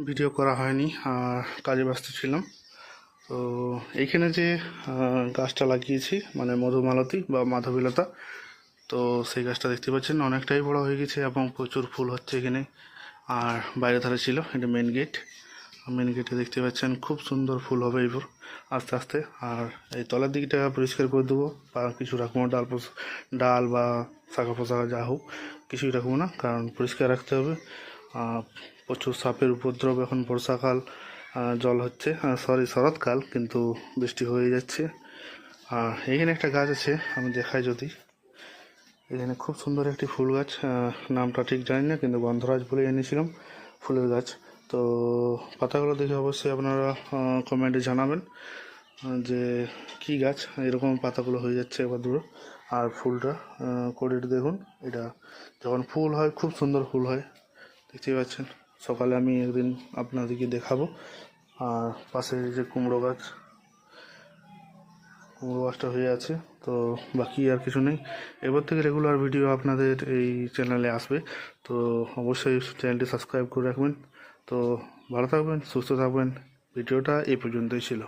Video করা হয়নি, কাজে ব্যস্ত ছিলাম। তো এইখানে যে গাছটা লাগিয়েছি মানে মধুমালতী বা মাধবীলতা, তো সেই গাছটা দেখতে পাচ্ছেন অনেকটাই বড় হয়ে গেছে এবং প্রচুর ফুল হচ্ছে এখানে। আর বাইরে ধারে ছিল, এটা মেন গেট। মেন গেটে দেখতে পাচ্ছেন খুব সুন্দর ফুল হবে এরপর আস্তে আস্তে। আর এই তলার দিকটা পরিষ্কার করে দেবো, বা কিছু রাখবো না, ডাল বা শাখা পোশাকা যা হোক কিছুই রাখবো না, কারণ পরিষ্কার রাখতে হবে। প্রচুর সাপের উপদ্রব, এখন বর্ষাকাল, জল হচ্ছে, শরৎকাল কিন্তু বৃষ্টি হয়ে যাচ্ছে। আর এখানে একটা গাছ আছে, আমি দেখাই যদি। এখানে খুব সুন্দর একটি ফুল গাছ, নামটা ঠিক জানি না, কিন্তু গন্ধরাজ বলে এনেছিলাম ফুলের গাছ। তো পাতাগুলো দেখে অবশ্যই আপনারা কমেন্টে জানাবেন যে কি গাছ এরকম পাতাগুলো হয়ে যাচ্ছে এবার দূরে। আর ফুলটা কোয়ালিটি দেখুন, এটা যখন ফুল হয় খুব সুন্দর ফুল হয়, দেখতেই পাচ্ছেন। সকালে আমি একদিন আপনাদেরকে দেখাবো। আর পাশে যে কুমড়ো গাছটা হয়ে আছে। তো বাকি আর কিছু নেই, এবার থেকে রেগুলার ভিডিও আপনাদের এই চ্যানেলে আসবে। তো অবশ্যই চ্যানেলটি সাবস্ক্রাইব করে রাখবেন। তো ভালো থাকবেন, সুস্থ থাকবেন। ভিডিওটা এই পর্যন্তই ছিল।